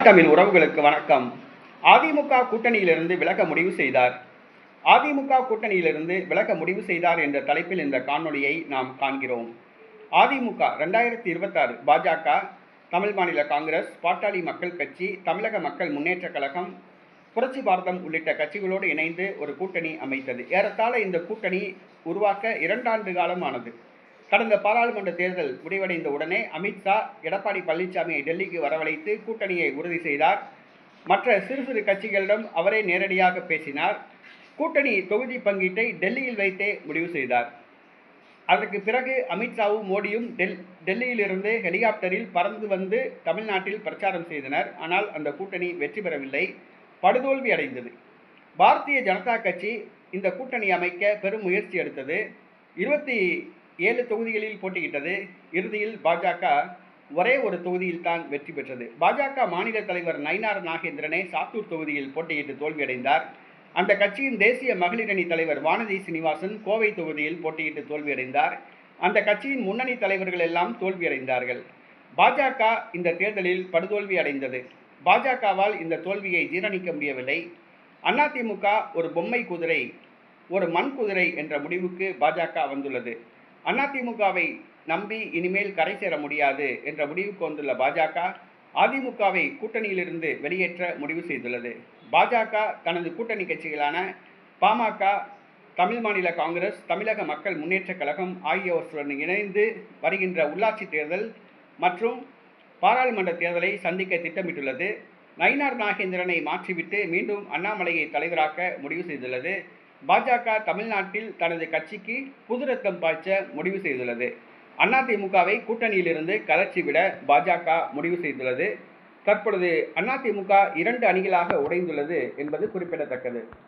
தமிழ் உறவுகளுக்கு வணக்கம். அதிமுக கூட்டணியிலிருந்து விலக முடிவு செய்தார். அதிமுக கூட்டணியிலிருந்து விலக முடிவு செய்தார் என்ற தலைப்பில் இந்த காணொளியை நாம் காண்கிறோம். அதிமுக 2026 பாஜக, தமிழ் மாநில காங்கிரஸ், பாட்டாளி மக்கள் கட்சி, தமிழக மக்கள் முன்னேற்ற கழகம், புரட்சி பாரதம் உள்ளிட்ட கட்சிகளோடு இணைந்து ஒரு கூட்டணி அமைத்தது. ஏறத்தாழ இந்த கூட்டணி உருவாக்க 2 ஆண்டு காலம் ஆனது. கடந்த பாராளுமன்ற தேர்தல் முடிவடைந்த உடனே அமித்ஷா எடப்பாடி பழனிசாமியை டெல்லிக்கு வரவழைத்து கூட்டணியை உறுதி செய்தார். மற்ற சிறு சிறு கட்சிகளிடம் அவரே நேரடியாக பேசினார். கூட்டணி தொகுதி பங்கீட்டை டெல்லியில் வைத்தே முடிவு செய்தார். அதற்கு பிறகு அமித்ஷாவும் மோடியும் டெல்லியிலிருந்து ஹெலிகாப்டரில் பறந்து வந்து தமிழ்நாட்டில் பிரச்சாரம் செய்தனர். ஆனால் அந்த கூட்டணி வெற்றி பெறவில்லை, படுதோல்வி அடைந்தது. பாரதிய ஜனதா கட்சி இந்த கூட்டணி அமைக்க பெரும் முயற்சி எடுத்தது. 27 தொகுதிகளில் போட்டியிட்டது. இறுதியில் பாஜக ஒரே ஒரு தொகுதியில் தான் வெற்றி பெற்றது. பாஜக மாநில தலைவர் நயினார் நாகேந்திரனே சாத்தூர் தொகுதியில் போட்டியிட்டு தோல்வியடைந்தார். அந்த கட்சியின் தேசிய மகளிர் அணி தலைவர் வானதி சீனிவாசன் கோவை தொகுதியில் போட்டியிட்டு தோல்வியடைந்தார். அந்த கட்சியின் முன்னணி தலைவர்கள் எல்லாம் தோல்வியடைந்தார்கள். பாஜக இந்த தேர்தலில் படுதோல்வி அடைந்தது. பாஜகவால் இந்த தோல்வியை ஜீரணிக்க முடியவில்லை. அதிமுக ஒரு பொம்மை குதிரை, ஒரு மண் குதிரை என்ற முடிவுக்கு பாஜக வந்துள்ளது. அதிமுகவை நம்பி இனிமேல் கரை சேர முடியாது என்ற முடிவுக்கு வந்துள்ள பாஜக அதிமுகவை கூட்டணியிலிருந்து வெளியேற்ற முடிவு செய்துள்ளது. பாஜக தனது கூட்டணி கட்சிகளான பாமக, தமிழ் மாநில காங்கிரஸ், தமிழக மக்கள் முன்னேற்ற கழகம் ஆகியவற்றுடன் இணைந்து வருகின்ற உள்ளாட்சி தேர்தல் மற்றும் பாராளுமன்ற தேர்தலை சந்திக்க திட்டமிட்டுள்ளது. நயினார் நாகேந்திரனை மாற்றிவிட்டு மீண்டும் அண்ணாமலையை தலைவராக்க முடிவு செய்துள்ளது. பாஜக தமிழ்நாட்டில் தனது கட்சிக்கு புது ரத்தம் பாய்ச்ச முடிவு செய்துள்ளது. அதிமுகவை கூட்டணியிலிருந்து கலற்றிவிட பாஜக முடிவு செய்துள்ளது. தற்பொழுது அதிமுக 2 அணிகளாக உடைந்துள்ளது என்பது குறிப்பிடத்தக்கது.